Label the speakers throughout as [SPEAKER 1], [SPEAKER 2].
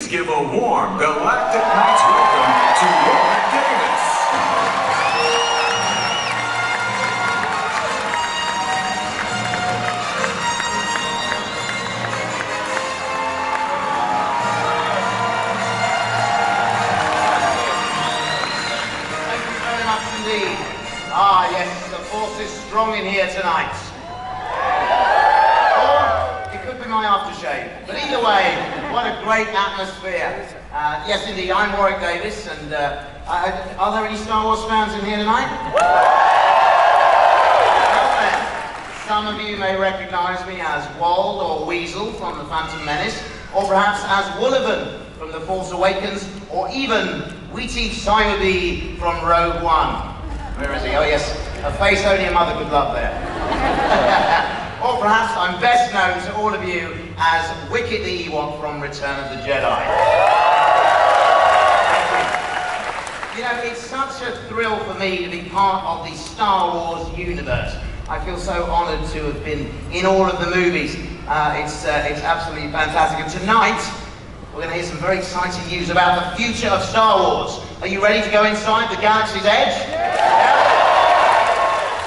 [SPEAKER 1] give a warm Galactic Knights welcome to Walt Davis.
[SPEAKER 2] Thank you very much indeed. Ah, yes, the force is strong in here tonight. My aftershave. But either way, what a great atmosphere. Yes, indeed, I'm Warwick Davis, and are there any Star Wars fans in here tonight? Well then, some of you may recognize me as Walt or Weasel from The Phantom Menace, or perhaps as Woolivan from The Force Awakens, or even Wheaty Cyberby from Rogue One. Where is he? Oh yes, a face only a mother could love there. Or perhaps I'm best known to all of you as Wicket the Ewok from Return of the Jedi. You know, it's such a thrill for me to be part of the Star Wars universe. I feel so honoured to have been in all of the movies. It's absolutely fantastic. And tonight, we're going to hear some very exciting news about the future of Star Wars. Are you ready to go inside the Galaxy's Edge? Yeah.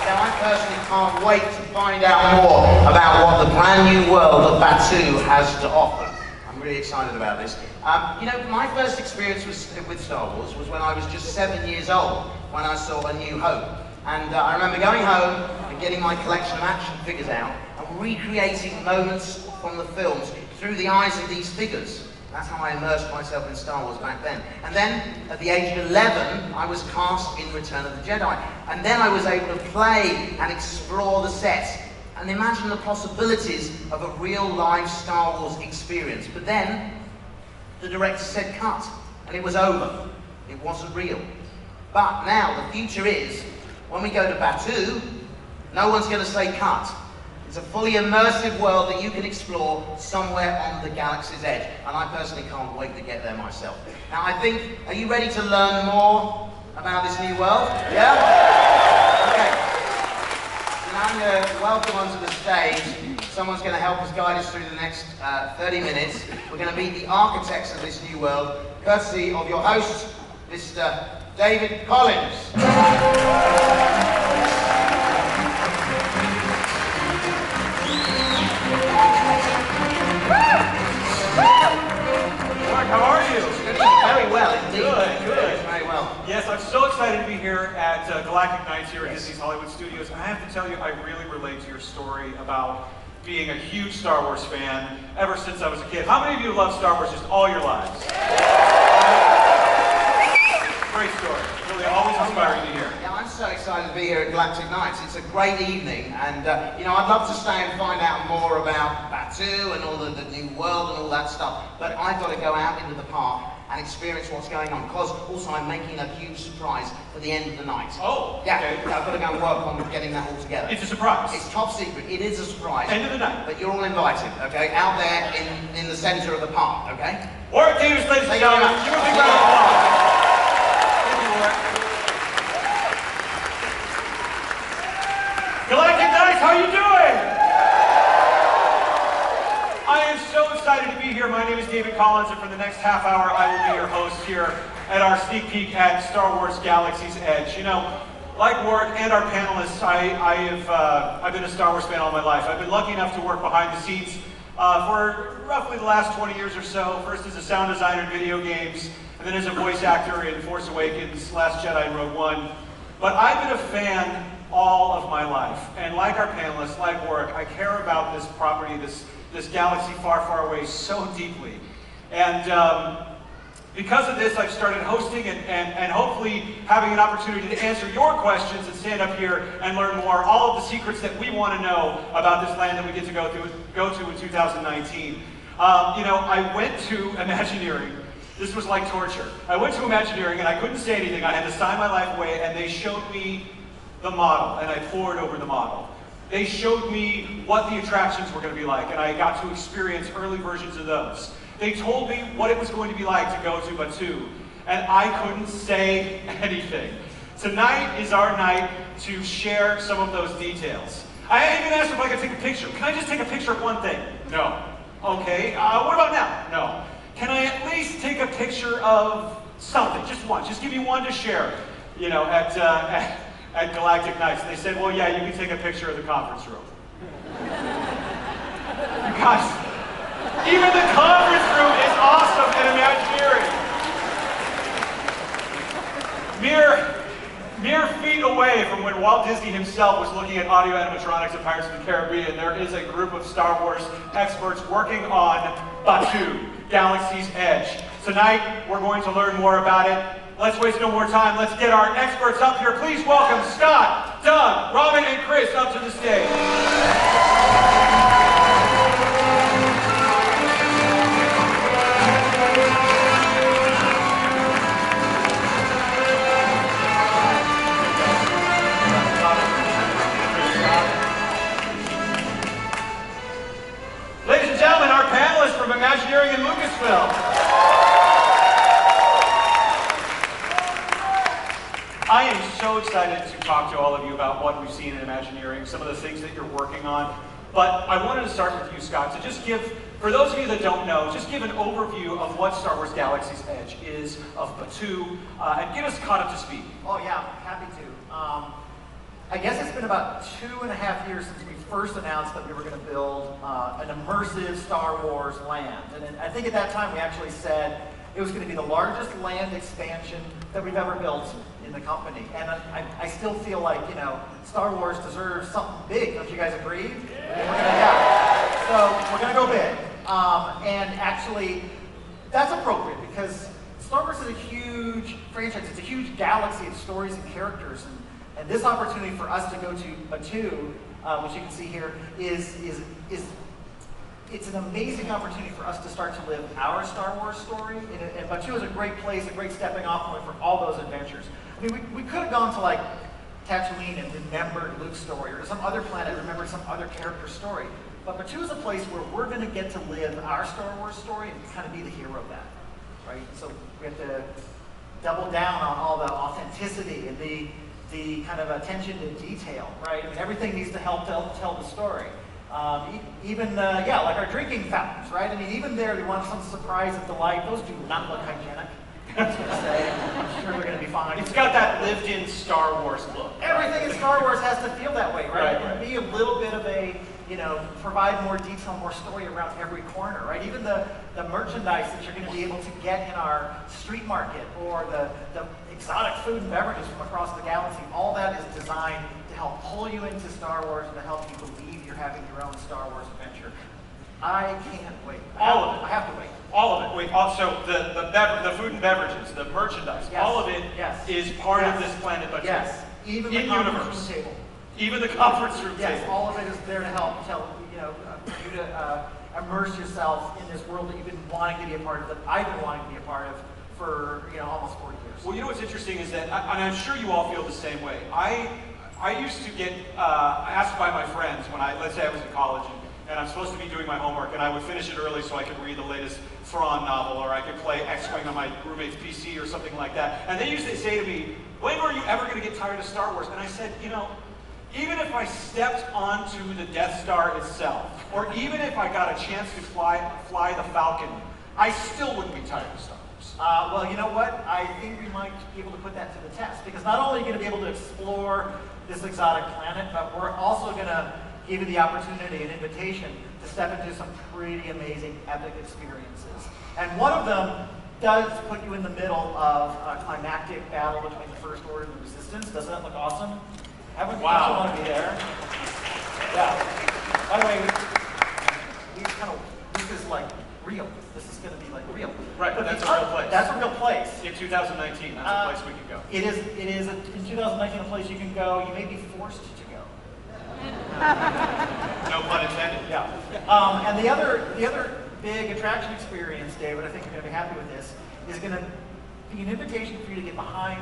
[SPEAKER 2] Now, I personally can't wait to find out more about what the brand new world of Batuu has to offer. I'm really excited about this. You know, my first experience with Star Wars was when I was just 7 years old, when I saw A New Hope. And I remember going home and getting my collection of action figures out and recreating moments from the films through the eyes of these figures. That's how I immersed myself in Star Wars back then. And then, at the age of 11, I was cast in Return of the Jedi. And then I was able to play and explore the sets and imagine the possibilities of a real live Star Wars experience. But then, the director said cut, and it was over. It wasn't real. But now, the future is, when we go to Batuu, no one's going to say cut. It's a fully immersive world that you can explore somewhere on the Galaxy's Edge. And I personally can't wait to get there myself. Now I think, are you ready to learn more about this new world? Yeah? Okay. So now I'm going to welcome onto the stage. Someone's going to help us guide us through the next 30 minutes. We're going to meet the architects of this new world, courtesy of your host, Mr. David Collins.
[SPEAKER 3] How are you?
[SPEAKER 2] Very well, indeed.
[SPEAKER 3] Good.
[SPEAKER 2] Very well.
[SPEAKER 3] Yes, I'm so excited to be here at Galactic Knights here at Disney's Hollywood Studios. And I have to tell you, I really relate to your story about being a huge Star Wars fan ever since I was a kid. How many of you love Star Wars just all your lives? Great story. Really always inspiring to hear.
[SPEAKER 2] Yeah, I'm so excited to be here at Galactic Knights. It's a great evening, and you know, I'd love to stay and find out more about Batuu and all the new world and all that stuff. But I've got to go out into the park and experience what's going on, because also I'm making a huge surprise for the end of the night.
[SPEAKER 3] Oh,
[SPEAKER 2] yeah.
[SPEAKER 3] Okay.
[SPEAKER 2] I've got to go and work on getting that all together.
[SPEAKER 3] It's a surprise.
[SPEAKER 2] It's top secret. It is a surprise.
[SPEAKER 3] End of the night.
[SPEAKER 2] But you're all invited, okay? Out there in the centre of the park, okay?
[SPEAKER 3] Warwick Davis, ladies and
[SPEAKER 2] Thank you very
[SPEAKER 3] gentlemen.
[SPEAKER 2] much.
[SPEAKER 3] Give a big round of applause. Thank you, Warwick. Galactic Knights, how are you doing? I am so excited to be here. My name is David Collins, and for the next half hour, I will be your host here at our sneak peek at Star Wars Galaxy's Edge. You know, like Warwick and our panelists, I've been a Star Wars fan all my life. I've been lucky enough to work behind the scenes for roughly the last 20 years or so. First as a sound designer in video games, and then as a voice actor in Force Awakens, Last Jedi, and Rogue One. But I've been a fan all of my life. And like our panelists, like Warwick, I care about this property, this galaxy far, far away so deeply. And because of this, I've started hosting and hopefully having an opportunity to answer your questions and stand up here and learn more, all of the secrets that we want to know about this land that we get to go to in 2019. You know, I went to Imagineering. This was like torture. I went to Imagineering and I couldn't say anything. I had to sign my life away, and they showed me the model, and I pored over the model. They showed me what the attractions were going to be like, and I got to experience early versions of those. They told me what it was going to be like to go to Batuu, and I couldn't say anything. Tonight is our night to share some of those details. I even asked if I could take a picture. Can I just take a picture of one thing? No. Okay, what about now? No. can I at least take a picture of something, just one, just give me one to share, you know, at Galactic Nights. And they said, well, yeah, you can take a picture of the conference room. You guys, even the conference room is awesome and Imagineering. Mere feet away from when Walt Disney himself was looking at audio animatronics of Pirates of the Caribbean, there is a group of Star Wars experts working on Batuu, Galaxy's Edge. Tonight, we're going to learn more about it. Let's waste no more time. Let's get our experts up here. Please welcome Scott, Doug, Robin, and Chris up to the stage. Ladies and gentlemen, our panelists from Imagineering and Lucasfilm. I am so excited to talk to all of you about what we've seen in Imagineering, some of the things that you're working on. But I wanted to start with you, Scott, to just give, for those of you that don't know, just give an overview of what Star Wars Galaxy's Edge is, of Batuu, and get us caught up to speed.
[SPEAKER 4] Oh yeah, happy to. I guess it's been about 2.5 years since we first announced that we were going to build an immersive Star Wars land. And I think at that time we actually said it was going to be the largest land expansion that we've ever built in the company. And I still feel like, you know, Star Wars deserves something big. Don't you guys agree? Yeah. So we're going to go big. And actually, that's appropriate because Star Wars is a huge franchise. It's a huge galaxy of stories and characters. And this opportunity for us to go to Batuu, which you can see here, it's an amazing opportunity for us to start to live our Star Wars story. And Batuu is a great place, a great stepping off point for all those adventures. I mean, we could have gone to like Tatooine and remembered Luke's story, or to some other planet, remembered some other character's story. But Batuu is a place where we're going to get to live our Star Wars story and kind of be the hero of that, right? So we have to double down on all the authenticity and the kind of attention to detail, right? I mean, everything needs to help tell the story. Even, like our drinking fountains, right? I mean, even there, we want some surprise and delight. Those do not look hygienic, I was going to say. I'm sure they're going to be fine.
[SPEAKER 3] It's got that lived-in Star Wars look.
[SPEAKER 4] Everything in Star Wars has to feel that way, right?
[SPEAKER 3] Right.
[SPEAKER 4] And be a little bit of a, you know, provide more detail, more story around every corner, right? Even the merchandise that you're going to be able to get in our street market, or the exotic food and beverages from across the galaxy, all that is designed to help pull you into Star Wars and to help you believe you're having your own Star Wars adventure. I can't wait.
[SPEAKER 3] All of it.
[SPEAKER 4] I have to wait.
[SPEAKER 3] All of it. Wait, also the food and beverages, the merchandise,
[SPEAKER 4] Yes.
[SPEAKER 3] all of it is part of this planet Batuu.
[SPEAKER 4] Yes. Even the conference room table.
[SPEAKER 3] Even the conference room
[SPEAKER 4] Yes,
[SPEAKER 3] table.
[SPEAKER 4] all of it is there to help tell, you know, you to immerse yourself in this world that you've been wanting to be a part of, that I've been wanting to be a part of for, you know, almost 40 years.
[SPEAKER 3] Well, you know what's interesting is that, and I'm sure you all feel the same way. I used to get asked by my friends when let's say I was in college and I'm supposed to be doing my homework, and I would finish it early so I could read the latest Thrawn novel, or I could play X-Wing on my roommate's PC or something like that. And they used to say to me, when are you ever going to get tired of Star Wars? And I said, you know, even if I stepped onto the Death Star itself, or even if I got a chance to fly the Falcon, I still wouldn't be tired of Star Wars.
[SPEAKER 4] Well, you know what? I think we might be able to put that to the test, because not only are you going to be able to explore this exotic planet, but we're also going to give you the opportunity and invitation to step into some pretty amazing, epic experiences. And one of them does put you in the middle of a climactic battle between the First Order and the Resistance. Doesn't that look awesome? Don't you want to be there? Yeah. By the way, this is like real. This is going to be like real.
[SPEAKER 3] Right, but that's a real place.
[SPEAKER 4] That's a real place.
[SPEAKER 3] In 2019, that's a place we can go.
[SPEAKER 4] It is in 2019 a place you can go. You may be forced to go.
[SPEAKER 3] No pun intended.
[SPEAKER 4] Yeah. And the other big attraction experience, David, I think you're going to be happy with this, is going to be an invitation for you to get behind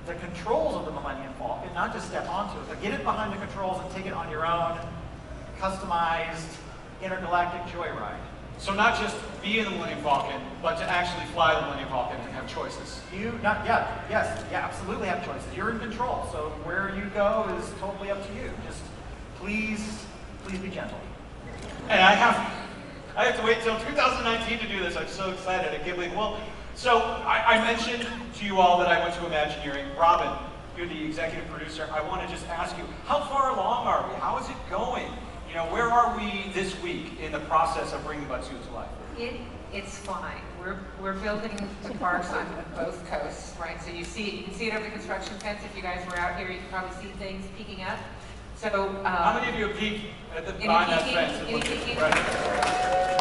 [SPEAKER 4] the controls of the Millennium Falcon, not just step onto it, but get it behind the controls and take it on your own customized intergalactic joyride.
[SPEAKER 3] So not just be in the Millennium Falcon, but to actually fly the Millennium Falcon and have choices.
[SPEAKER 4] Yes, absolutely have choices. You're in control, so where you go is totally up to you. Just please be gentle.
[SPEAKER 3] And I have I have to wait until 2019 to do this. I'm so excited. I can't believe it. Well, so I mentioned to you all that I went to Imagineering. Robin, you're the executive producer. I want to just ask you, how far along are we? How is it going? You know, where are we this week in the process of bringing Batsu to life?
[SPEAKER 5] It's fine. We're building the parks on both coasts, right? So you can see it over the construction fence. If you guys were out here, you can probably see things peeking up. So
[SPEAKER 3] how many of you have peeked at the behind that fence? Right.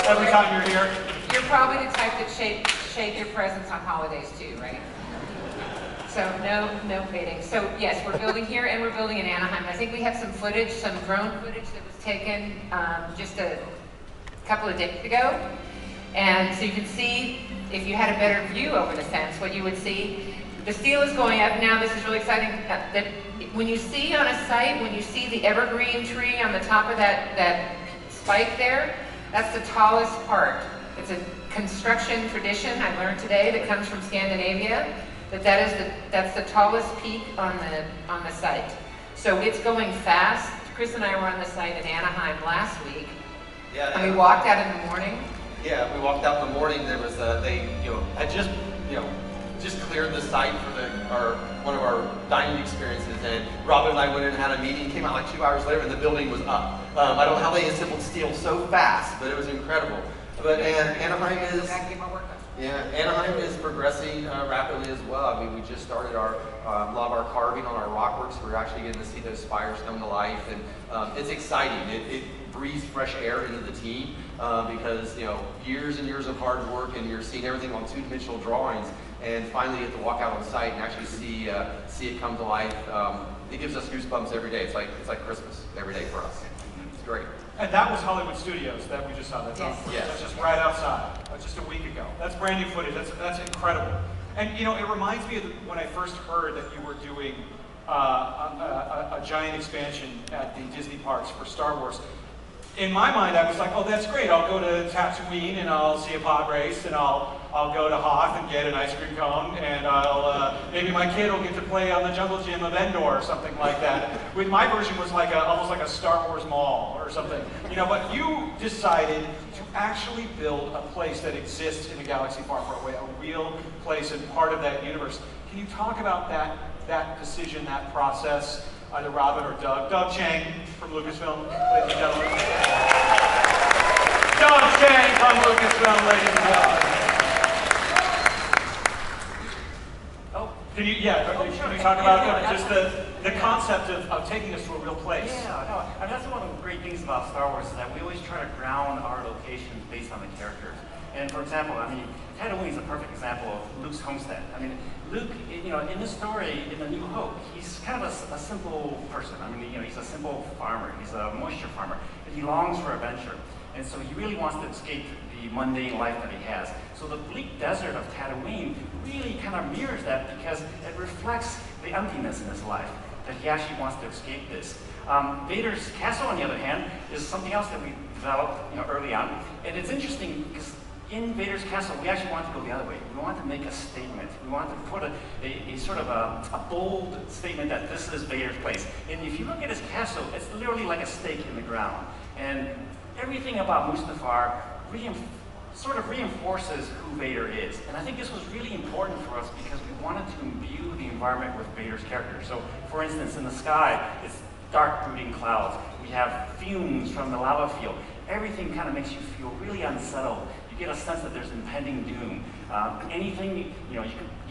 [SPEAKER 3] Every time you're here.
[SPEAKER 5] You're probably the type that shape your presence on holidays too, right? So no baiting. So yes, we're building here and we're building in Anaheim. I think we have some footage, some drone footage that was taken just a couple of days ago. And so you can see, if you had a better view over the fence, what you would see. The steel is going up now. This is really exciting. That when you see on a site, when you see the evergreen tree on the top of that spike there, that's the tallest part. It's a construction tradition I learned today that comes from Scandinavia. That's the tallest peak on the site. So it's going fast. Chris and I were on the site in Anaheim last week.
[SPEAKER 6] Yeah.
[SPEAKER 5] And we walked out in the morning.
[SPEAKER 6] Yeah, we walked out in the morning. There was they had just cleared the site for one of our dining experiences, and Robin and I went in and had a meeting. Came out like 2 hours later, and the building was up. I don't know how they assembled steel so fast, but it was incredible. But Anaheim is Anaheim is progressing rapidly as well. I mean, we just started a lot of our carving on our rockworks. We're actually getting to see those spires come to life, and it's exciting. It breathes fresh air into the team because years and years of hard work, and you're seeing everything on two-dimensional drawings, and finally you get to walk out on site and actually see it come to life. It gives us goosebumps every day. It's like Christmas every day for us. It's great.
[SPEAKER 3] And that was Hollywood Studios that we just saw. That's just right outside, just a week ago. That's brand new footage. That's incredible. And it reminds me of when I first heard that you were doing a giant expansion at the Disney parks for Star Wars. In my mind, I was like, oh, that's great. I'll go to Tatooine and I'll see a pod race, and I'll go to Hoth and get an ice cream cone, and maybe my kid will get to play on the jungle gym of Endor or something like that. With my version was like almost like a Star Wars mall or something. But you decided to actually build a place that exists in a galaxy far, far away, a real place and part of that universe. Can you talk about that decision, that process? Either Robin or Doug. Doug Chang from Lucasfilm, ladies and gentlemen. Doug Chang from Lucasfilm, ladies and gentlemen. Can you talk about just the concept of taking us to a real place?
[SPEAKER 7] Yeah, no, I mean, that's one of the great things about Star Wars is that we always try to ground our locations based on the characters. And for example, I mean, Tatooine is a perfect example of Luke's homestead. I mean, Luke, in this story, in A New Hope, he's kind of a simple person. I mean, he's a simple farmer. He's a moisture farmer, but he longs for adventure. And so he really wants to escape the mundane life that he has. So the bleak desert of Tatooine really kind of mirrors that because it reflects the emptiness in his life, that he actually wants to escape this. Vader's castle, on the other hand, is something else that we developed early on. And it's interesting because in Vader's castle, we actually want to go the other way. We want to make a statement. We want to put a sort of a bold statement that this is Vader's place. And if you look at his castle, it's literally like a stake in the ground. And everything about Mustafar sort of reinforces who Vader is. And I think this was really important for us because we wanted to imbue the environment with Vader's character. So, for instance, in the sky, it's dark brooding clouds. We have fumes from the lava field. Everything kind of makes you feel really unsettled. You get a sense that there's impending doom. Anything, you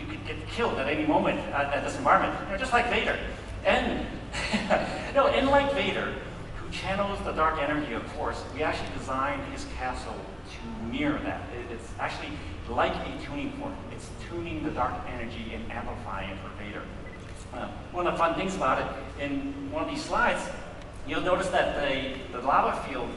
[SPEAKER 7] could get killed at any moment at this environment, just like Vader. And, and like Vader, who channels the dark energy of Force, we actually designed his castle to mirror that. It's actually like a tuning fork. It's tuning the dark energy and amplifying it for Vader. One of the fun things about it, in one of these slides, you'll notice that the lava field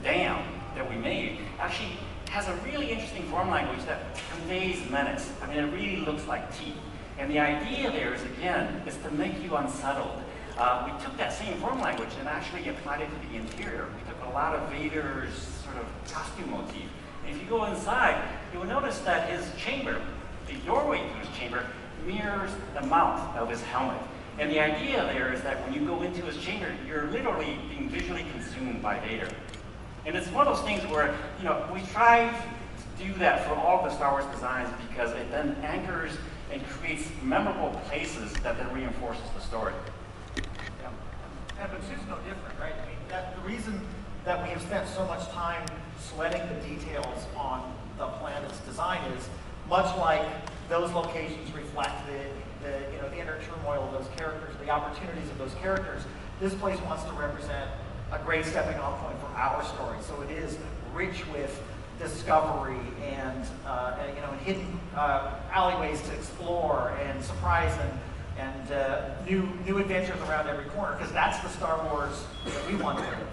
[SPEAKER 7] dam that we made actually has a really interesting form language that conveys menace. I mean, it really looks like teeth. And the idea there is, again, is to make you unsettled. We took that same form language and actually applied it to the interior. We took a lot of Vader's sort of costume motif. And if you go inside, you will notice that his chamber, the doorway to his chamber, mirrors the mouth of his helmet. And the idea there is that when you go into his chamber, you're literally being visually consumed by Vader. And it's one of those things where, you know, we try to do that for all the Star Wars designs because it then anchors and creates memorable places that then reinforces the story.
[SPEAKER 4] Yeah, but two's no different, right? I mean, the reason that we have spent so much time sweating the details on the planet's design is much like those locations reflect the inner turmoil of those characters, the opportunities of those characters. This place wants to represent a great stepping off point for our story. So it is rich with discovery and hidden alleyways to explore and surprise and new adventures around every corner, because that's the Star Wars that we want to live.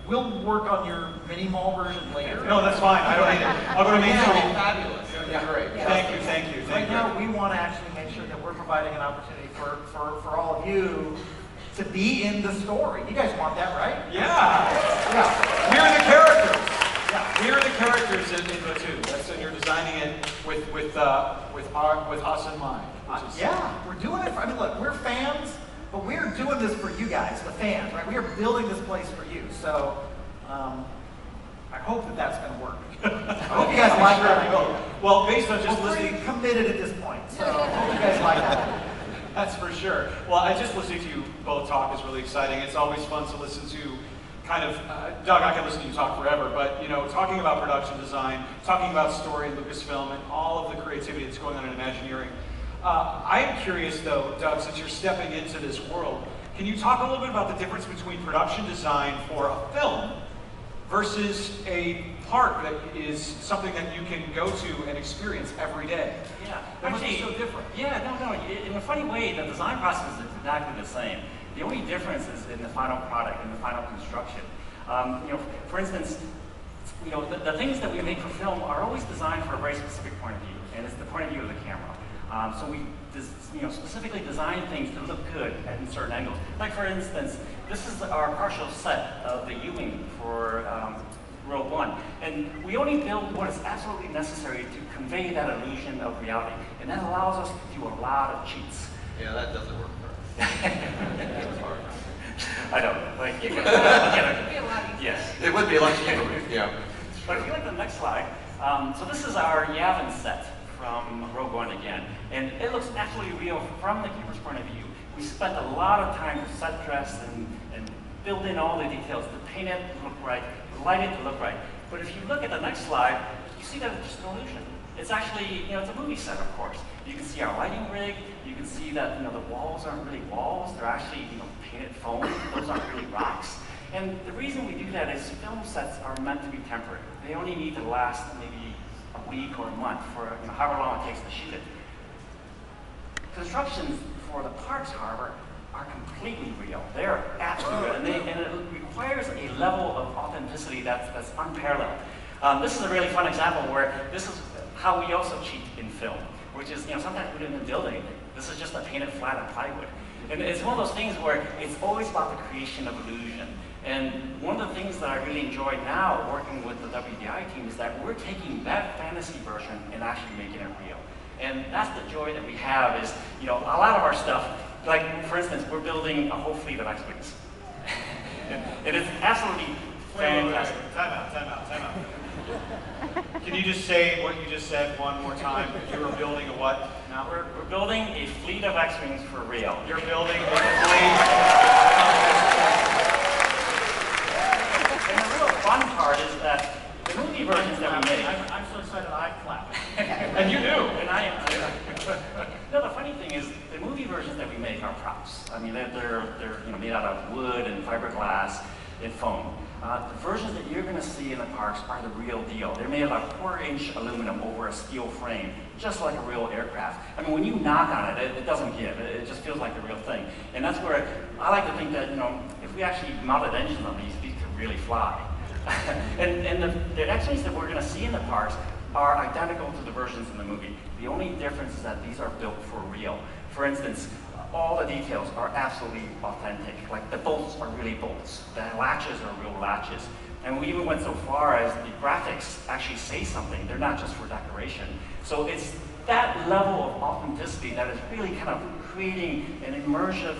[SPEAKER 4] We'll work on your mini mall version later.
[SPEAKER 3] No, that's fine. I don't need it. I'll go to Main Street.
[SPEAKER 6] Fabulous. Yeah, great.
[SPEAKER 3] Thank you.
[SPEAKER 4] Right now, we want to actually make sure that we're providing an opportunity for all of you to be in the story. You guys want that, right?
[SPEAKER 3] Yeah. We're the characters. Yeah. We're the characters in Batu. So you're designing it with us in mind.
[SPEAKER 4] Yeah, we're doing it. I mean, look, we're fans, but we're doing this for you guys, the fans, right? We are building this place for you. So I hope that that's going to work. I hope you guys like that.
[SPEAKER 3] Well, based on just
[SPEAKER 4] we're
[SPEAKER 3] listening,
[SPEAKER 4] pretty committed at this point. So I hope you guys like that.
[SPEAKER 3] that's for sure. Well, I just listening to you both talk is really exciting. It's always fun to listen to. Kind of, Doug, I can listen to you talk forever, but you know, talking about production design, talking about story in Lucasfilm, and all of the creativity that's going on in Imagineering. I am curious, though, Doug, since you're stepping into this world, can you talk a little bit about the difference between production design for a film versus a park that is something that you can go to and experience every day?
[SPEAKER 7] Yeah,
[SPEAKER 3] That must be so different.
[SPEAKER 7] Yeah, no. In a funny way, the design process is exactly the same. The only difference is in the final product, in the final construction. For instance, the things that we make for film are always designed for a very specific point of view, and it's the point of view of the camera. So we specifically design things to look good at certain angles. Like for instance, this is our partial set of the U-wing for Rogue One. And we only build what is absolutely necessary to convey that illusion of reality. And that allows us to do a lot of cheats.
[SPEAKER 6] Yeah, that doesn't work for us. It was hard.
[SPEAKER 7] I know. Like,
[SPEAKER 5] It would be a lot easier.
[SPEAKER 7] yes.
[SPEAKER 6] It would be a lot cheaper. Yeah.
[SPEAKER 7] But if you like the next slide, so this is our Yavin set from Rogue One again. And it looks absolutely real from the camera's point of view. We spent a lot of time to set dress and build in all the details to paint it to look right, to light it to look right. But if you look at the next slide, you see that it's just an illusion. It's actually, it's a movie set, of course. You can see our lighting rig. You can see that, the walls aren't really walls. They're actually, painted foam. Those aren't really rocks. And the reason we do that is film sets are meant to be temporary. They only need to last maybe a week or a month for, however long it takes to shoot it. Constructions for the parks, however, are completely real. They are absolutely real, and it requires a level of authenticity that's unparalleled. This is a really fun example where this is how we also cheat in film, which is, sometimes we don't even build anything. This is just a painted flat of plywood. And it's one of those things where it's always about the creation of illusion. And one of the things that I really enjoy now working with the WDI team is that we're taking that fantasy version and actually making it real. And that's the joy that we have is, a lot of our stuff, like for instance, we're building a whole fleet of X-Wings. And it's absolutely fantastic.
[SPEAKER 3] Time out. Can you just say what you just said one more time? You were building a what now?
[SPEAKER 7] We're building a fleet of X-Wings for real.
[SPEAKER 3] You're building a fleet.
[SPEAKER 7] And the real fun part is that the movie versions that we make.
[SPEAKER 4] I'm so excited I clap.
[SPEAKER 3] And you do.
[SPEAKER 7] And I am too. No, the funny thing is the movie versions that we make are props. I mean, they're made out of wood and fiberglass and foam. The versions that you're going to see in the parks are the real deal. They're made of a 1/4-inch aluminum over a steel frame, just like a real aircraft. I mean, when you knock on it, it doesn't give. It just feels like the real thing. And that's where I like to think that, if we actually mounted engines on these could really fly. and the X-Wings that we're going to see in the parks are identical to the versions in the movie. The only difference is that these are built for real. For instance, all the details are absolutely authentic. Like the bolts are really bolts. The latches are real latches. And we even went so far as the graphics actually say something. They're not just for decoration. So it's that level of authenticity that is really kind of creating an immersive,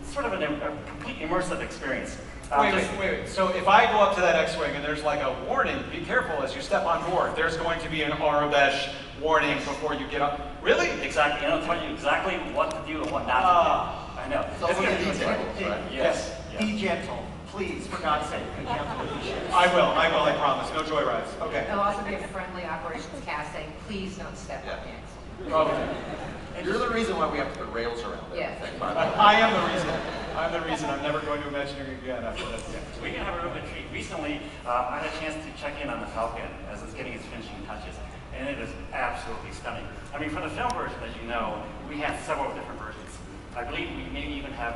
[SPEAKER 7] sort of a complete immersive experience.
[SPEAKER 3] Wait. So if I go up to that X-Wing and there's like a warning, be careful as you step on board, there's going to be an Arabesh warning before you get up. Really?
[SPEAKER 7] Exactly. And it'll tell you exactly what to do and what not to do. I know.
[SPEAKER 6] It's going to be details, right?
[SPEAKER 7] Yes.
[SPEAKER 4] Be gentle. Please, for God's sake, be gentle with these ships.
[SPEAKER 3] I will, I promise. No joyrides. Okay.
[SPEAKER 5] There'll also be a friendly operations cast saying, please don't step on the X.
[SPEAKER 3] Okay.
[SPEAKER 6] You're the reason why we have to put rails around it.
[SPEAKER 5] Yes.
[SPEAKER 3] I am the reason. I'm the reason. I'm never going to Imagineering again after this.
[SPEAKER 7] We can have a real good treat. Recently, I had a chance to check in on the Falcon as it's getting its finishing touches, and it is absolutely stunning. I mean, for the film version, as you know, we had several different versions. I believe we maybe even have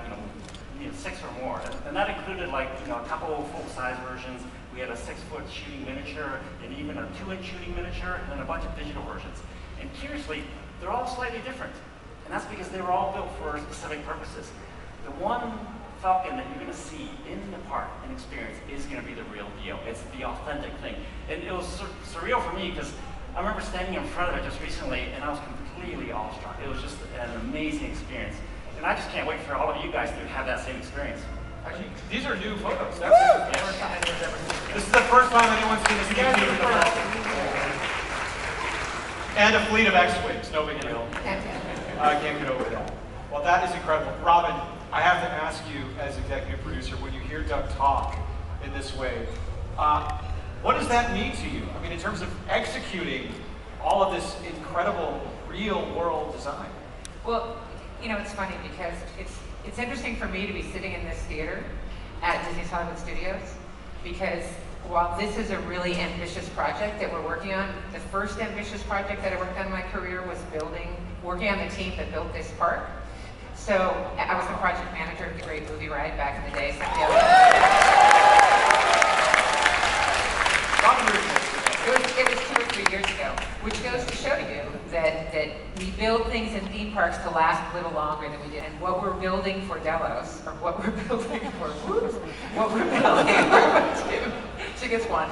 [SPEAKER 7] 6 or more, and that included like a couple of full-size versions. We had a 6-foot shooting miniature, and even a 2-inch shooting miniature, and then a bunch of digital versions. And curiously, they're all slightly different, and that's because they were all built for specific purposes. The one Falcon that you're going to see in the park and experience is going to be the real deal. It's the authentic thing, and it was surreal for me because I remember standing in front of it just recently, and I was completely awestruck. It was just an amazing experience. And I just can't wait for all of you guys to have that same experience.
[SPEAKER 3] Actually, these are new photos. That's the first time anyone's ever seen this. This is the first time anyone's seen this game. And a fleet of X-Wings, no big deal. I can't get over that. Well, that is incredible. Robin, I have to ask you as executive producer, when you hear Doug talk in this way, what does that mean to you? I mean, in terms of executing all of this incredible real-world design.
[SPEAKER 5] Well, it's funny because it's interesting for me to be sitting in this theater at Disney's Hollywood Studios, because while this is a really ambitious project that we're working on, the first ambitious project that I worked on in my career was working on the team that built this park. So I was the project manager of the Great Movie Ride back in the day. It was 2 or 3 years ago, which goes to show you that we build things in theme parks to last a little longer than we did. And what we're building for Delos, or what we're building for Batu, she gets one.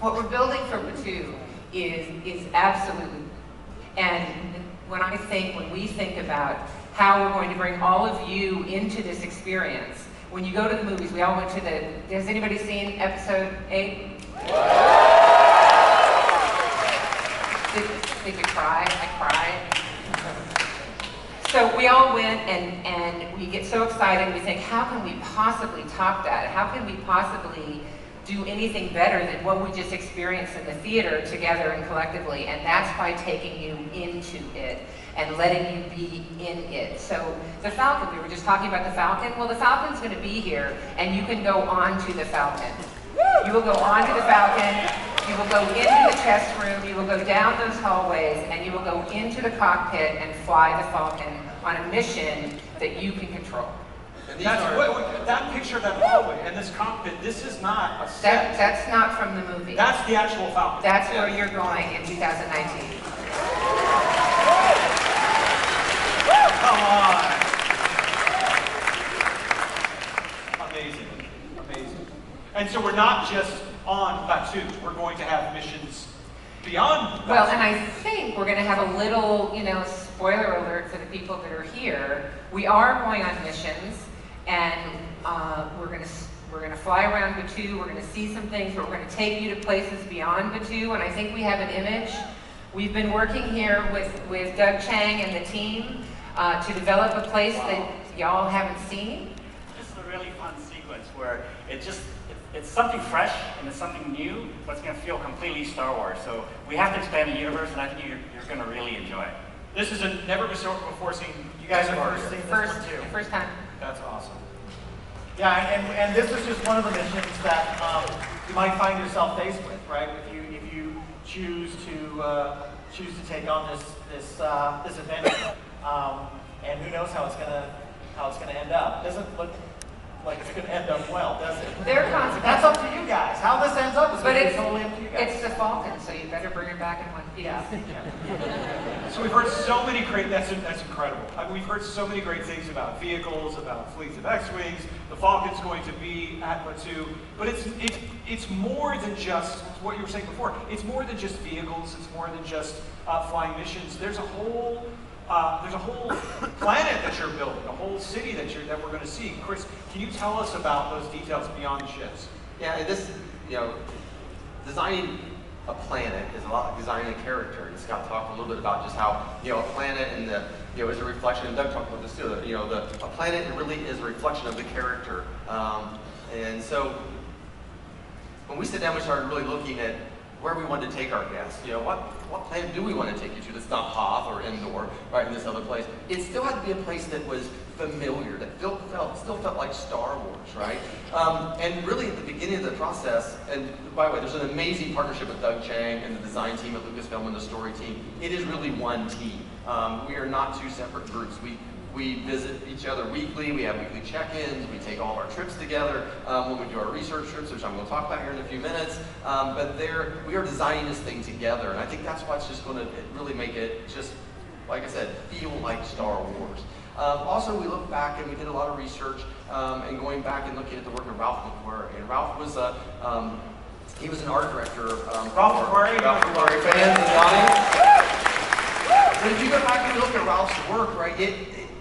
[SPEAKER 5] What we're building for Batu is absolutely, and when we think about how we're going to bring all of you into this experience, when you go to the movies, we all went to has anybody seen episode 8? Did you cry? I cried. So we all went and we get so excited. We think, how can we possibly top that? How can we possibly do anything better than what we just experienced in the theater together and collectively? And that's by taking you into it and letting you be in it. So the Falcon, we were just talking about the Falcon. Well, the Falcon's going to be here, and you can go on to the Falcon. You will go onto the Falcon, you will go into the test room, you will go down those hallways, and you will go into the cockpit and fly the Falcon on a mission that you can control.
[SPEAKER 3] That picture of that hallway and this cockpit, this is not a set.
[SPEAKER 5] That's not from the movie.
[SPEAKER 3] That's the actual Falcon.
[SPEAKER 5] That's where you're going in 2019.
[SPEAKER 3] Come on. Amazing. And so we're not just on Batu, we're going to have missions beyond Batu.
[SPEAKER 5] Well, and I think we're going to have a little, spoiler alert for the people that are here. We are going on missions, and we're going to fly around Batu. We're going to see some things, but we're going to take you to places beyond Batu, and I think we have an image. We've been working here with Doug Chang and the team to develop a place that y'all haven't seen.
[SPEAKER 7] This is a really fun sequence where it's something fresh and it's something new, but it's going to feel completely Star Wars. So we have to expand the universe, and I think you're going to really enjoy it.
[SPEAKER 3] This is a never before seen. You guys have already seen
[SPEAKER 5] this one too. First time.
[SPEAKER 3] That's awesome.
[SPEAKER 4] Yeah, and this is just one of the missions that you might find yourself faced with, right? If you choose to take on this adventure, and who knows how it's gonna end up? It doesn't look like it's gonna end up well, does it?
[SPEAKER 5] There are consequences.
[SPEAKER 4] That's up to you guys. How this ends up is totally up to you guys.
[SPEAKER 5] It's the Falcon, so you better bring it back in one piece.
[SPEAKER 4] Yeah.
[SPEAKER 3] So we've heard so many great. That's incredible. We've heard so many great things about vehicles, about fleets of X-wings. The Falcon's going to be at Batu, but it's more than just what you were saying before. It's more than just vehicles. It's more than just flying missions. There's a whole there's a whole planet that you're building, a whole city that we're going to see. Chris, can you tell us about those details beyond the ships?
[SPEAKER 6] Yeah, and this, designing a planet is a lot like designing a character. And Scott talked a little bit about just how, a planet and is a reflection, and Doug talked about this too, a planet really is a reflection of the character. And so when we sit down, we started really looking at where we wanted to take our guests. What planet do we want to take you to that's not Hoth or Endor, right, in this other place? It still had to be a place that was familiar, that still felt like Star Wars, right? And really at the beginning of the process, and by the way, there's an amazing partnership with Doug Chang and the design team at Lucasfilm and the story team. It is really one team. We are not two separate groups. We visit each other weekly, we have weekly check-ins, we take all of our trips together when we do our research trips, which I'm going to talk about here in a few minutes. But we are designing this thing together, and I think that's what's just going to really make it just, like I said, feel like Star Wars. Also, we look back and we did a lot of research and going back and looking at the work of Ralph McQuarrie. And Ralph was he was an art director.
[SPEAKER 3] Ralph McQuarrie,
[SPEAKER 6] fans in the audience. But if you go back and you look at Ralph's work, right, it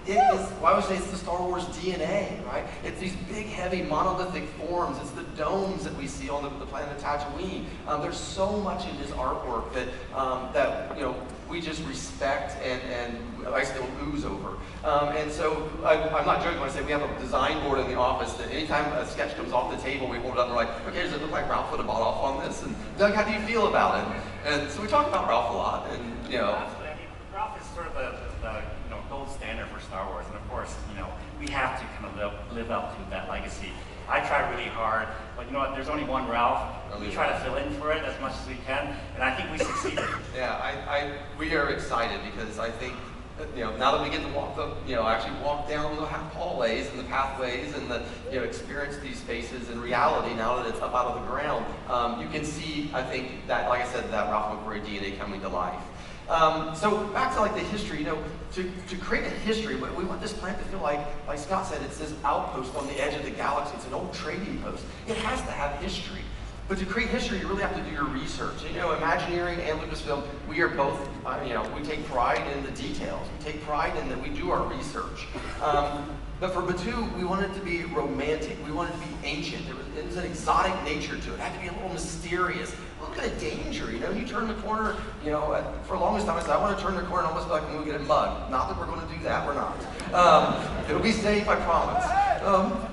[SPEAKER 6] is, well, I would say it's the Star Wars DNA, right? It's these big, heavy, monolithic forms. It's the domes that we see on the planet Tatooine. There's so much in his artwork that we just respect and I still ooze over. And so I'm not joking when I say we have a design board in the office that anytime a sketch comes off the table, we hold it up and we're like, okay, does it look like Ralph would have bought off on this? And Doug, how do you feel about it? And so we talk about Ralph a lot, and
[SPEAKER 7] Absolutely. I mean, Ralph is sort of the gold standard for Star Wars, and of course, we have to kind of live up to that legacy. I try really hard, but you know what? There's only one Ralph. We try to fill in for it as much as we can, and I think we succeeded.
[SPEAKER 6] Yeah, we are excited because I think now that we get to walk actually walk down the hallways and the pathways and experience these spaces in reality. Now that it's up out of the ground, you can see, I think that, like I said, that Ralph McQuarrie DNA coming to life. So back to the history, to create a history, we want this planet to feel like Scott said, it's this outpost on the edge of the galaxy. It's an old trading post. It has to have history. But to create history, you really have to do your research. Imagineering and Lucasfilm, we are both, we take pride in the details. We take pride in that we do our research. But for Batuu, we wanted it to be romantic. We wanted it to be ancient. There was an exotic nature to it. It had to be a little mysterious, a little bit of danger. You turn the corner, for the longest time I said, I want to turn the corner and almost feel like I'm going to get mugged. Not that we're going to do that, we're not. It'll be safe, I promise.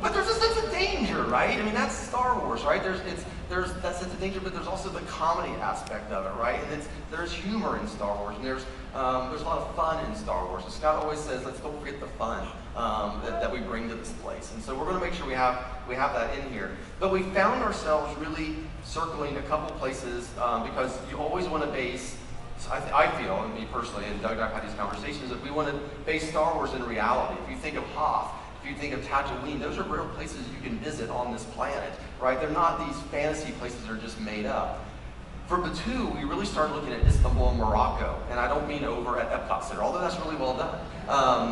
[SPEAKER 6] But there's a sense of danger, right? I mean, that's Star Wars, right? There's that sense of danger, but there's also the comedy aspect of it, right? And there's humor in Star Wars, and there's a lot of fun in Star Wars. And Scott always says, let's don't forget the fun that we bring to this place. And so we're going to make sure we have that in here. But we found ourselves really circling a couple places because you always want to base, I feel, and me personally, and Doug and I have had these conversations, that we want to base Star Wars in reality. If you think of Hoth, if you think of Tatooine, those are real places you can visit on this planet, right? They're not these fantasy places that are just made up. For Batuu, we really started looking at Istanbul and Morocco, and I don't mean over at Epcot Center, although that's really well done,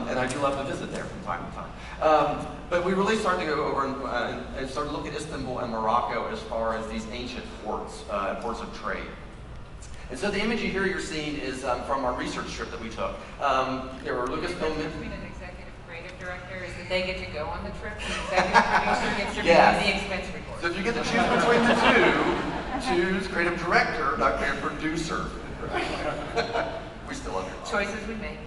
[SPEAKER 6] and I do love to visit there from time to time. But we really started to go over and start to look at Istanbul and Morocco as far as these ancient ports, ports of trade. And so the image you're seeing is from our research trip that we took. There were Lucasfilm.
[SPEAKER 5] Between an executive creative director is that they get to go on the trip, and the executive producer gets to be the expense report.
[SPEAKER 6] So if you get to choose between the two, choose creative director, not creative producer. We still love your
[SPEAKER 5] choices we make.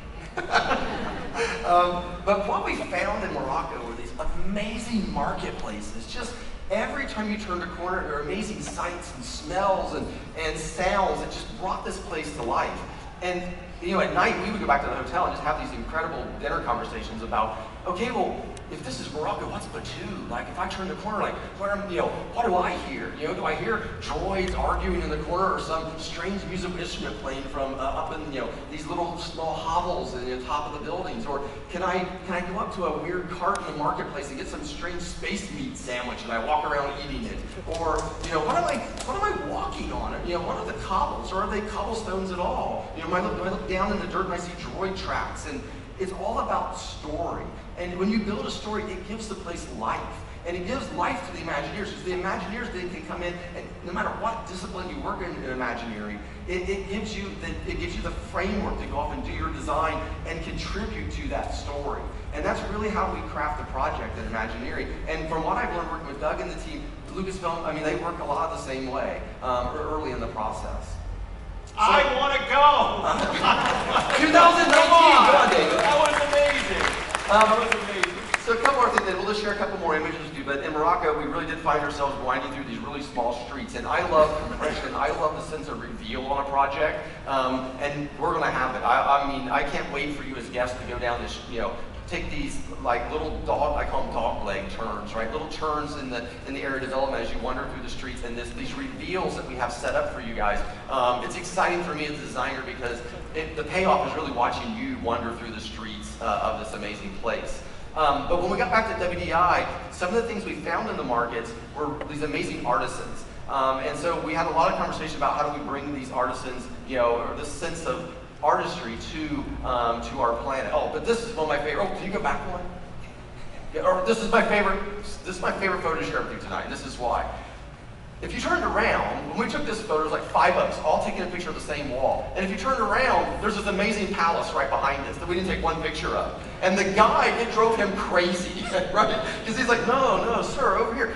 [SPEAKER 6] But what we found in Morocco were these amazing marketplaces. Just every time you turned a corner, there were amazing sights and smells and sounds that just brought this place to life. And at night we would go back to the hotel and just have these incredible dinner conversations about, okay, well, if this is Morocco, what's Batuu? Like, if I turn the corner, what do I hear? Do I hear droids arguing in the corner, or some strange musical instrument playing from up in these little small hovels in the top of the buildings? Or can I go up to a weird cart in the marketplace and get some strange space meat sandwich and I walk around eating it? Or what am I walking on? What are the cobbles? Or are they cobblestones at all? Do I look down in the dirt and I see droid tracks? And it's all about story. And when you build a story, it gives the place life. And it gives life to the Imagineers, because the Imagineers then can come in, and no matter what discipline you work in Imagineering, it gives you the framework to go off and do your design and contribute to that story. And that's really how we craft the project at Imagineering. And from what I've learned working with Doug and the team, Lucasfilm, I mean, they work a lot the same way early in the process. So,
[SPEAKER 3] I want to go!
[SPEAKER 6] 2019, go on, David.
[SPEAKER 3] That was amazing. That was amazing.
[SPEAKER 6] So a couple more things, we'll just share a couple more images with you, but in Morocco, we really did find ourselves winding through these really small streets, and I love compression, I love the sense of reveal on a project, and we're gonna have it. I mean, I can't wait for you as guests to go down this, you know, take these like little dog, I call them dog leg turns, right? Little turns in the area development as you wander through the streets, and these reveals that we have set up for you guys. It's exciting for me as a designer because the payoff is really watching you wander through the streets of this amazing place. But when we got back to WDI, some of the things we found in the markets were these amazing artisans. And so we had a lot of conversation about how do we bring these artisans, you know, or this sense of artistry to our planet. Oh, but this is one of my favorite. Oh, can you go back one? Yeah, or this is my favorite photo to share with you tonight. This is why. If you turned around, when we took this photo, it was like $5, all taking a picture of the same wall. And if you turned around, there's this amazing palace right behind us that we didn't take one picture of. And the guy, it drove him crazy, right? Because he's like, no, sir, over here.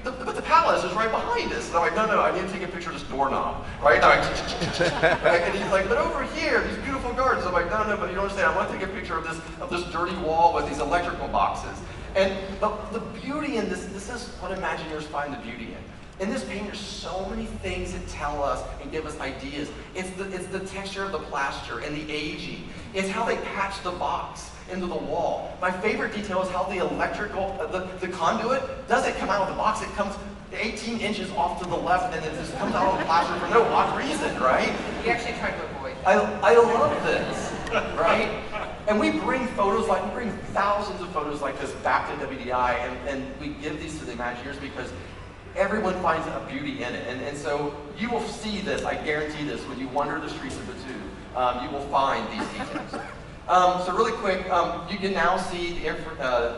[SPEAKER 6] But the palace is right behind us. And I'm like, no, I need to take a picture of this doorknob, right? And he's like, but over here, these beautiful gardens. I'm like, no, but you don't understand. I want to take a picture of this dirty wall with these electrical boxes. And the beauty in this is what Imagineers find the beauty in. In this painting, there's so many things that tell us and give us ideas. It's the texture of the plaster and the aging. It's how they patch the box into the wall. My favorite detail is how the electrical, the conduit doesn't come out of the box. It comes 18 inches off to the left, and it just comes out of the plaster for no odd reason, right?
[SPEAKER 5] We actually tried to avoid.
[SPEAKER 6] I love this, right? And we bring thousands of photos like this back to WDI, and we give these to the Imagineers because everyone finds a beauty in it. And so you will see this, I guarantee this, when you wander the streets of Batu, you will find these details. So really quick, you can now see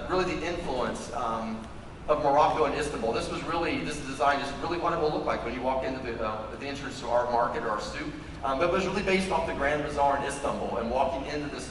[SPEAKER 6] really the influence of Morocco and Istanbul. This design is really what it will look like when you walk into the entrance to our market or our souk. But it was really based off the Grand Bazaar in Istanbul and walking into this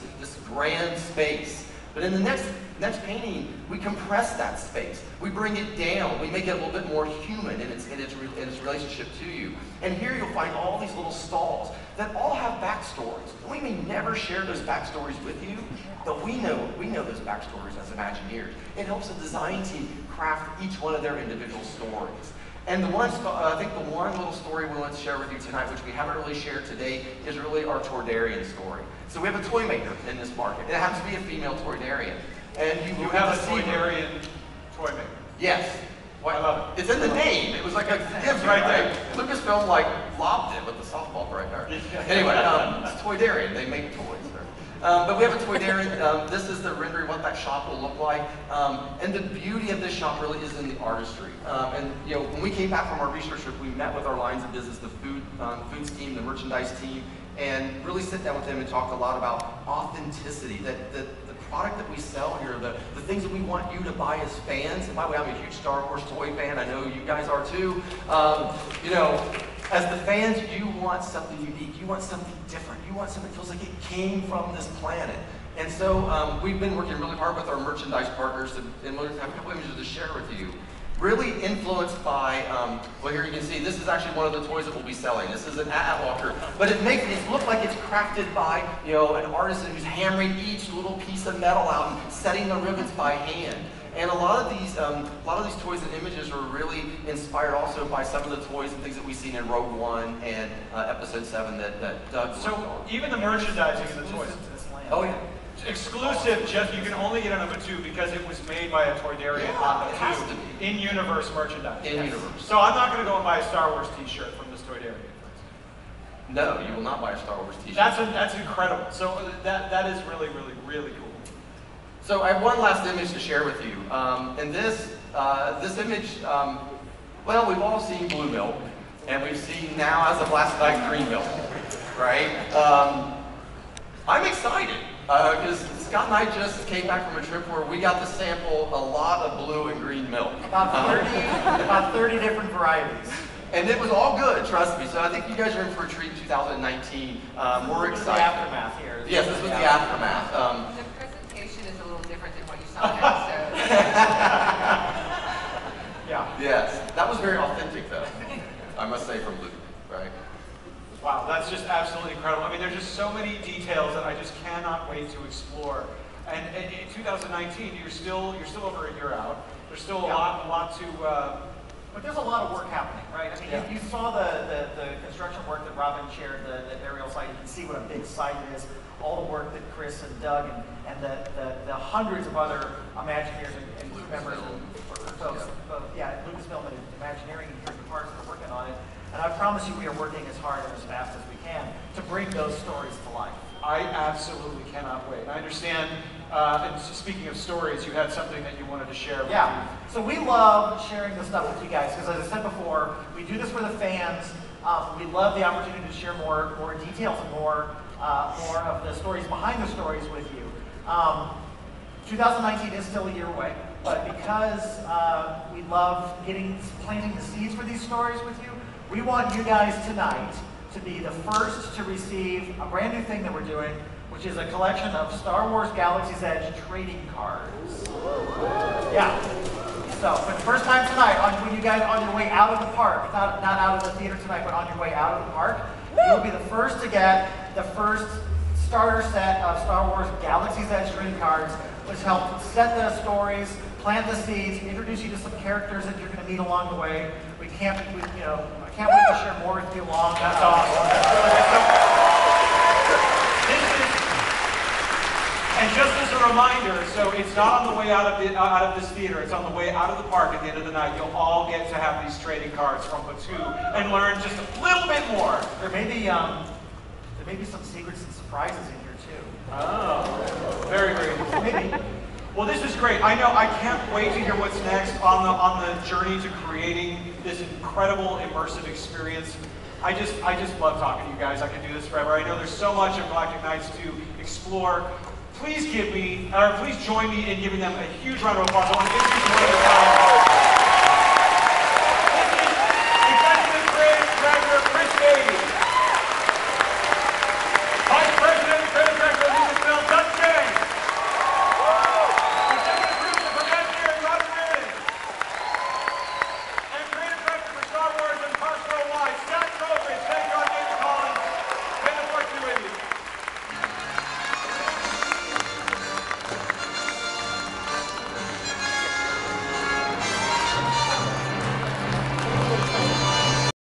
[SPEAKER 6] grand space. But in the next painting, we compress that space. We bring it down. We make it a little bit more human in its relationship to you. And here you'll find all these little stalls that all have backstories. We may never share those backstories with you, but we know those backstories as Imagineers. It helps the design team craft each one of their individual stories. And I think the one little story we want to share with you tonight, which we haven't really shared today, is really our Toydarian story. So we have a toy maker in this market. It happens to be a female Toydarian. And you
[SPEAKER 3] have a Toydarian toy maker.
[SPEAKER 6] Yes.
[SPEAKER 3] I love it.
[SPEAKER 6] It's in the name. It was like a gift right there. Lucasfilm lobbed it with the softball right there. Anyway, it's Toydarian. They make toys. But we have a Toydarian. This is the rendering of what that shop will look like. And the beauty of this shop really is in the artistry. And you know, when we came back from our research trip, we met with our lines of business, the foods team, the merchandise team, and really sit down with them and talk a lot about authenticity. That the product that we sell here, the things that we want you to buy as fans. And by the way, I'm a huge Star Wars toy fan. I know you guys are too. You know, as the fans, you want something unique. You want something different. You want something that feels like it came from this planet. And so we've been working really hard with our merchandise partners, and we'll have a couple images to share with you. Really influenced by, well, here you can see, this is actually one of the toys that we'll be selling. This is an Walker, but it makes it look like it's crafted by, you know, an artisan who's hammering each little piece of metal out and setting the rivets by hand. And a lot of these toys and images were really inspired also by some of the toys and things that we've seen in Rogue One and Episode 7 that Doug.
[SPEAKER 3] So even the merchandising of the toys.
[SPEAKER 6] Oh yeah.
[SPEAKER 3] Exclusive, you can only get it on Batu because it was made by a Toydarian on
[SPEAKER 6] it has to
[SPEAKER 3] Batu.
[SPEAKER 6] be.
[SPEAKER 3] In-universe merchandise.
[SPEAKER 6] In-universe.
[SPEAKER 3] So I'm not going to go and buy a Star Wars t-shirt from this Toydarian.
[SPEAKER 6] No, you will not buy a Star Wars t-shirt.
[SPEAKER 3] That's incredible. So that is really, really, really cool.
[SPEAKER 6] So I have one last image to share with you. And this image, well, we've all seen blue milk, and we've seen now as of last night green milk, right? I'm excited. Because Scott and I just came back from a trip where we got to sample a lot of blue and green milk.
[SPEAKER 4] About 30 different varieties.
[SPEAKER 6] And it was all good, trust me. So I think you guys are in for a treat in 2019. We're excited.
[SPEAKER 4] The aftermath here.
[SPEAKER 6] Yes, this was the aftermath.
[SPEAKER 5] The presentation is a little different than what you saw in episode.
[SPEAKER 4] Yeah.
[SPEAKER 6] Yes, that was very authentic though, I must say, from Luke, right?
[SPEAKER 3] Wow, that's just absolutely incredible. I mean, there's just so many details that I just cannot wait to explore. And in 2019, you're still over a year out. There's still a lot to.
[SPEAKER 4] But there's a lot of work happening, right? I mean, you saw the construction work that Robin shared, the aerial site. You can see what a big site is. All the work that Chris and Doug and the hundreds of other Imagineers and crew members and folks, Lucasfilm and Imagineering and here parts that are working on it. And I promise you, we are working as hard and as fast as we can to bring those stories to life.
[SPEAKER 3] I absolutely cannot wait. I understand, and speaking of stories, you had something that you wanted to share with me.
[SPEAKER 4] So we love sharing this stuff with you guys, because as I said before, we do this for the fans. We love the opportunity to share more details and more of the stories behind the stories with you. 2019 is still a year away, but because we love planting the seeds for these stories with you, we want you guys tonight to be the first to receive a brand new thing that we're doing, which is a collection of Star Wars Galaxy's Edge trading cards. Yeah. So for the first time tonight, when you guys on your way out of the park, not out of the theater tonight, but on your way out of the park, you'll be the first to get the first starter set of Star Wars Galaxy's Edge trading cards, which help set the stories, plant the seeds, introduce you to some characters that you're going to meet along the way. I can't wait to share more with you along.
[SPEAKER 3] That's awesome. And just as a reminder, so it's not on the way out of this theater, it's on the way out of the park at the end of the night. You'll all get to have these trading cards from Batu and learn just a little bit more.
[SPEAKER 4] There may be some secrets and surprises in here too.
[SPEAKER 3] Oh, very, very cool.
[SPEAKER 4] Maybe.
[SPEAKER 3] Well, this is great. I know I can't wait to hear what's next on the journey to creating this incredible immersive experience. I just love talking to you guys. I could do this forever. I know there's so much of Galactic Nights to explore. Please join me in giving them a huge round of applause. I want to introduce one at a time.